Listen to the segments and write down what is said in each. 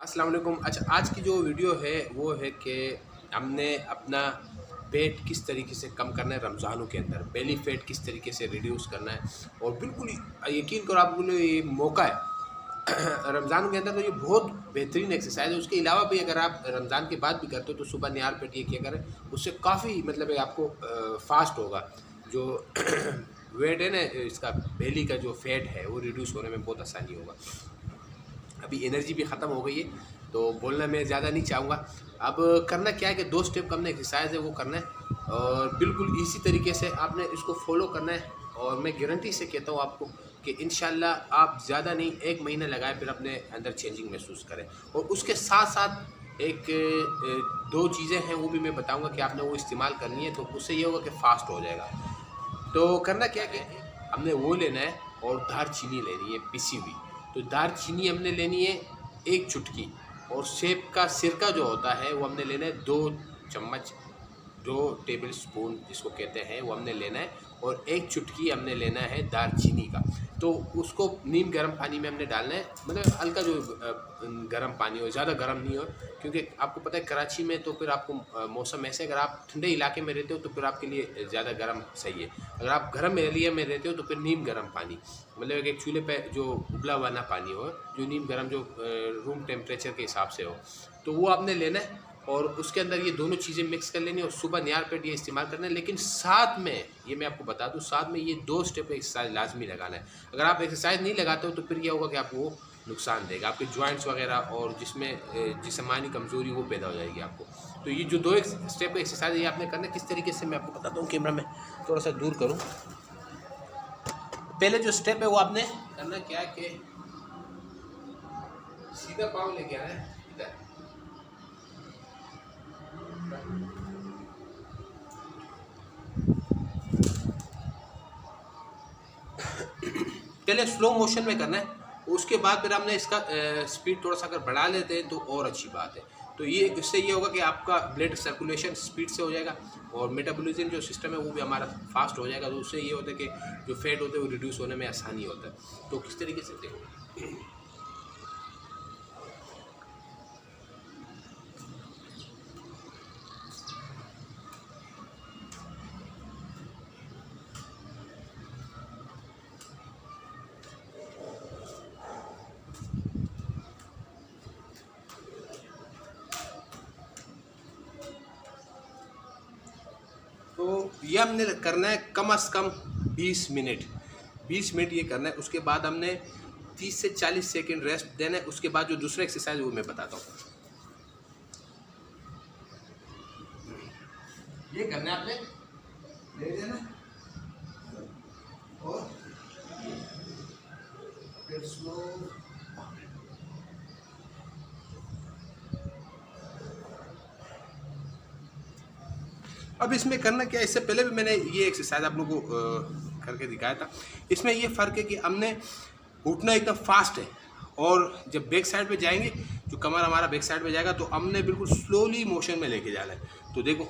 अस्सलाम वालेकुम। अच्छा, आज की जो वीडियो है वो है कि हमने अपना पेट किस तरीके से कम करना है रमज़ानों के अंदर, बेली फैट किस तरीके से रिड्यूस करना है। और बिल्कुल यकीन करो आपके लिए ये मौका है रमज़ान के अंदर, तो ये बहुत बेहतरीन एक्सरसाइज है। उसके अलावा भी अगर आप रमज़ान के बाद भी करते हो तो सुबह निहार पेट ये किया करें, उससे काफ़ी मतलब है आपको फास्ट होगा जो वेट है ना, इसका बेली का जो फैट है वो रिड्यूस होने में बहुत आसानी होगा। अभी एनर्जी भी ख़त्म हो गई है तो बोलना मैं ज़्यादा नहीं चाहूँगा। अब करना क्या है कि 2 स्टेप का हमने एक्सरसाइज है वो करना है और बिल्कुल इसी तरीके से आपने इसको फॉलो करना है। और मैं गारंटी से कहता हूँ आपको कि इंशाल्लाह आप ज़्यादा नहीं 1 महीना लगाए फिर अपने अंदर चेंजिंग महसूस करें। और उसके साथ साथ एक 2 चीज़ें हैं वो भी मैं बताऊँगा कि आपने वो इस्तेमाल करनी है, तो उससे ये होगा कि फ़ास्ट हो जाएगा। तो करना क्या है कि हमने वो लेना है और दालचीनी लेनी है पिसी हुई। तो दालचीनी हमने लेनी है 1 चुटकी, और सेब का सिरका जो होता है वो हमने लेना है 2 चम्मच, 2 टेबल स्पून जिसको कहते हैं वो हमने लेना है। और 1 चुटकी हमने लेना है दालचीनी का। तो उसको नीम गर्म पानी में हमने डालना है, मतलब हल्का जो गर्म पानी हो, ज़्यादा गर्म नहीं हो, क्योंकि आपको पता है कराची में तो फिर आपको मौसम ऐसे, अगर आप ठंडे इलाके में रहते हो तो फिर आपके लिए ज़्यादा गर्म सही है। अगर आप गर्म एरिया में रहते हो तो फिर नीम गर्म पानी, मतलब एक चूल्हे पे जो उबला हुआ ना पानी हो, जो नीम गर्म जो रूम टेम्परेचर के हिसाब से हो, तो वो आपने लेना है। और उसके अंदर ये दोनों चीज़ें मिक्स कर लेनी और सुबह निहार पेट ये इस्तेमाल करना है। लेकिन साथ में ये मैं आपको बता दूं, साथ में ये 2 स्टेप एक्सरसाइज लाजमी लगाना है। अगर आप एक्सरसाइज नहीं लगाते हो तो फिर यह होगा कि आपको वो नुकसान देगा, आपके जॉइंट्स वगैरह और जिसमें जिस्मानी कमज़ोरी वो पैदा हो जाएगी आपको। तो ये जो 2 स्टेप एक्सरसाइज ये आपने करना है, किस तरीके से मैं आपको बताता हूँ। कैमरा में थोड़ा सा दूर करूँ। पहले जो स्टेप है वो आपने करना क्या है कि सीधा पाँव लेके आना है इधर, पहले स्लो मोशन में करना है। उसके बाद फिर हमने इसका स्पीड थोड़ा सा अगर बढ़ा लेते हैं तो और अच्छी बात है। तो ये इससे ये होगा कि आपका ब्लड सर्कुलेशन स्पीड से हो जाएगा और मेटाबॉलिज्म जो सिस्टम है वो भी हमारा फास्ट हो जाएगा। तो उससे ये होता है कि जो फैट होते हैं वो रिड्यूस होने में आसानी होता है। तो किस तरीके से देखो, तो ये हमने करना है कम से कम 20 मिनट, 20 मिनट ये करना है। उसके बाद हमने 30 से 40 सेकंड रेस्ट देना है। उसके बाद जो दूसरा एक्सरसाइज वो मैं बताता हूँ। ये करना है आपने, ले लेना और फिर स्लो। अब इसमें करना क्या है, इससे पहले भी मैंने ये एक्सरसाइज आप लोगों को करके दिखाया था। इसमें ये फ़र्क है कि हमने उठना एकदम फास्ट है और जब बैक साइड पे जाएंगे, जो कमर हमारा बैक साइड पे जाएगा, तो हमने बिल्कुल स्लोली मोशन में लेके जाना है। तो देखो,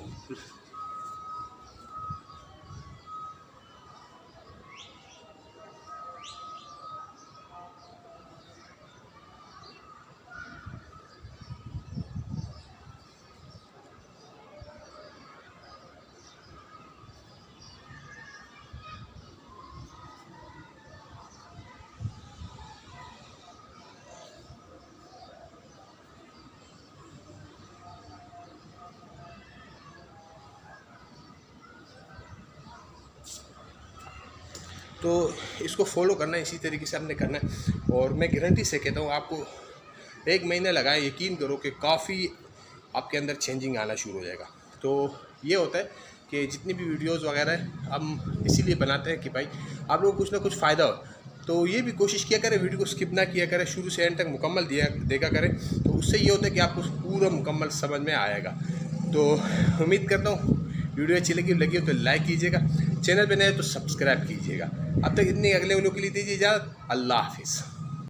तो इसको फॉलो करना है, इसी तरीके से हमने करना है। और मैं गारंटी से कहता हूँ आपको 1 महीना लगाए, यकीन करो कि काफ़ी आपके अंदर चेंजिंग आना शुरू हो जाएगा। तो ये होता है कि जितनी भी वीडियोस वगैरह है हम इसीलिए बनाते हैं कि भाई आप लोगों को कुछ ना कुछ फ़ायदा हो। तो ये भी कोशिश किया करें, वीडियो को स्किप ना किया करें, शुरू से एंड तक मुकम्मल देखा करें। तो उससे ये होता है कि आपको पूरा मुकम्मल समझ में आएगा। तो उम्मीद करता हूँ वीडियो अच्छी लगी हो तो लाइक कीजिएगा, चैनल पे नए तो सब्सक्राइब कीजिएगा। अब तक इतनी, अगले वालों के लिए दीजिए इजाज़त। अल्लाह हाफिज़।